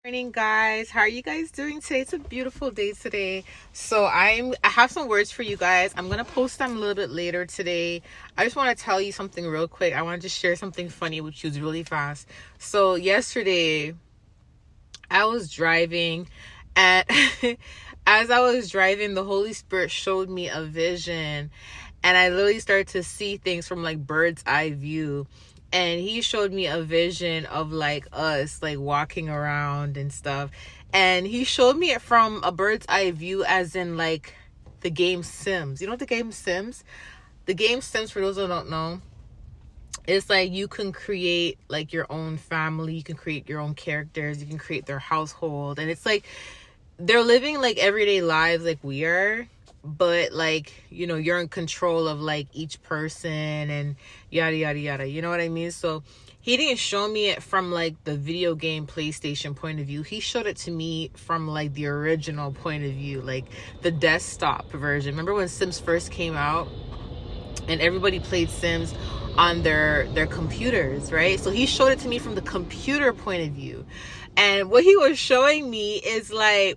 Morning, guys. How are you guys doing today? It's a beautiful day today. So I have some words for you guys. I'm gonna post them a little bit later today. I just want to tell you something real quick. I want to just share something funny with you really fast. So yesterday I was driving, and as I was driving, the Holy Spirit showed me a vision, and I literally started to see things from like bird's eye view. And he showed me a vision of like us like walking around and stuff, and he showed me it from a bird's eye view, as in like the game Sims. You know what the game Sims? The game Sims, for those who don't know, it's like you can create like your own family, you can create your own characters, you can create their household, and it's like they're living like everyday lives like we are, but like, you know, you're in control of like each person and yada yada yada, you know what I mean? So he didn't show me it from like the video game PlayStation point of view. He showed it to me from like the original point of view, like the desktop version. Remember when Sims first came out and everybody played Sims on their computers, right? So he showed it to me from the computer point of view. And what he was showing me is like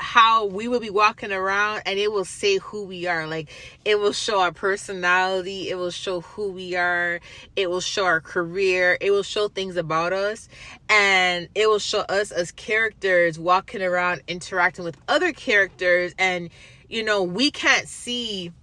how we will be walking around, and it will say who we are. Like, it will show our personality, it will show who we are, it will show our career, it will show things about us, and it will show us as characters walking around interacting with other characters. And you know, we can't see,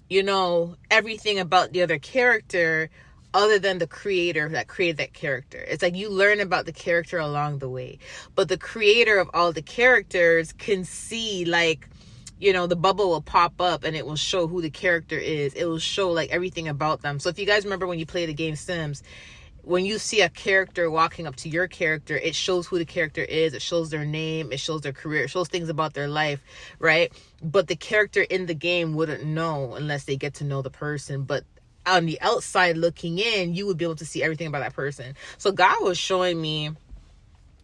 you know, everything about the other character other than the creator that created that character. It's like you learn about the character along the way, but the creator of all the characters can see, like, you know, the bubble will pop up and it will show who the character is. It will show like everything about them. So if you guys remember when you play the game Sims, when you see a character walking up to your character, it shows who the character is, it shows their name, it shows their career, it shows things about their life, right? But the character in the game wouldn't know unless they get to know the person. But on the outside looking in, you would be able to see everything about that person. So God was showing me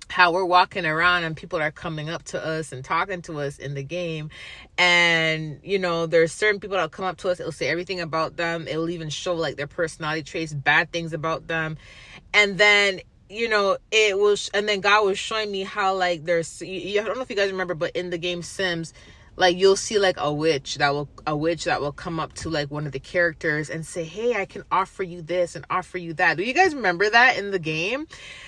how we're walking around and people are coming up to us and talking to us in the game. And, you know, there's certain people that'll come up to us, it'll say everything about them. It'll even show like their personality traits, bad things about them. And then, you know, it was, and then God was showing me how like there's, I don't know if you guys remember, but in the game Sims, like you'll see like a witch that will come up to like one of the characters and say, hey, I can offer you this and offer you that. Do you guys remember that in the game?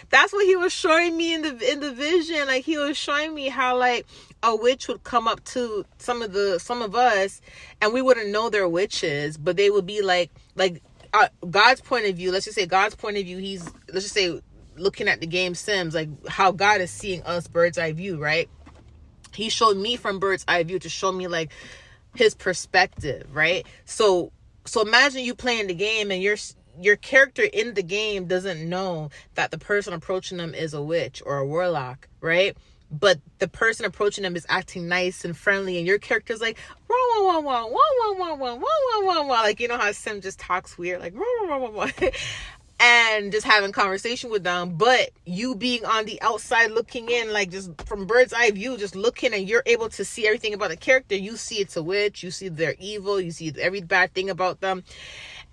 That's what he was showing me in the vision. Like he was showing me how like a witch would come up to some of us, and we wouldn't know they're witches, but they would be like God's point of view. Let's just say God's point of view. Let's just say looking at the game Sims, like how God is seeing us bird's eye view, right? He showed me from bird's eye view to show me like his perspective, right? So imagine you playing the game and your character in the game doesn't know that the person approaching them is a witch or a warlock, right? But the person approaching them is acting nice and friendly, and your character's like wah, wah, wah, wah, wah, wah, wah, wah, wah, wah, wah. Like, you know how Sim just talks weird, like wah, wah, wah, wah, wah. And just having conversation with them, but you being on the outside looking in, like just from bird's eye view, just looking, and you're able to see everything about the character. You see it's a witch, you see they're evil, you see every bad thing about them,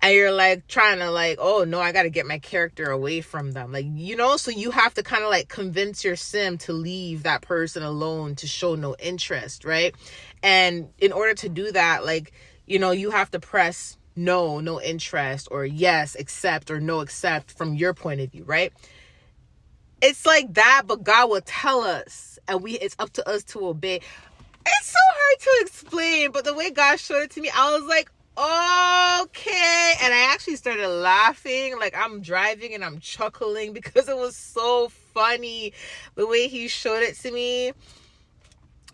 and you're like trying to like, oh no, I got to get my character away from them, like, you know. So you have to kind of like convince your sim to leave that person alone, to show no interest, right? And in order to do that, like, you know, you have to press no interest, or yes, accept, or no, accept from your point of view, right? It's like that, but God will tell us, and it's up to us to obey. It's so hard to explain, but the way God showed it to me, I was like, okay. And I actually started laughing, like I'm driving and I'm chuckling because it was so funny the way he showed it to me.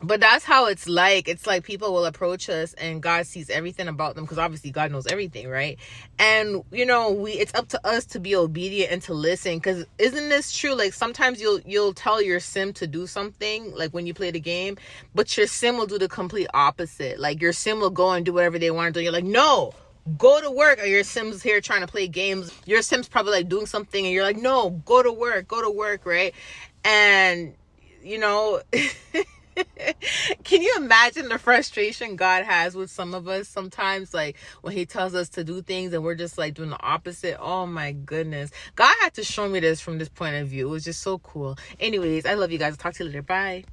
But that's how it's like people will approach us and God sees everything about them, because obviously God knows everything, right? And you know, it's up to us to be obedient and to listen, because isn't this true? Like sometimes you'll tell your sim to do something, like when you play the game, but your sim will do the complete opposite. Like your sim will go and do whatever they want to do. You're like, no, go to work. Or your sim's here trying to play games. Your sim's probably like doing something and you're like, no, go to work, right? And you know, Can you imagine the frustration God has with some of us sometimes, like when he tells us to do things and we're just like doing the opposite? Oh my goodness. God had to show me this from this point of view. It was just so cool. Anyways, I love you guys. I'll talk to you later. Bye.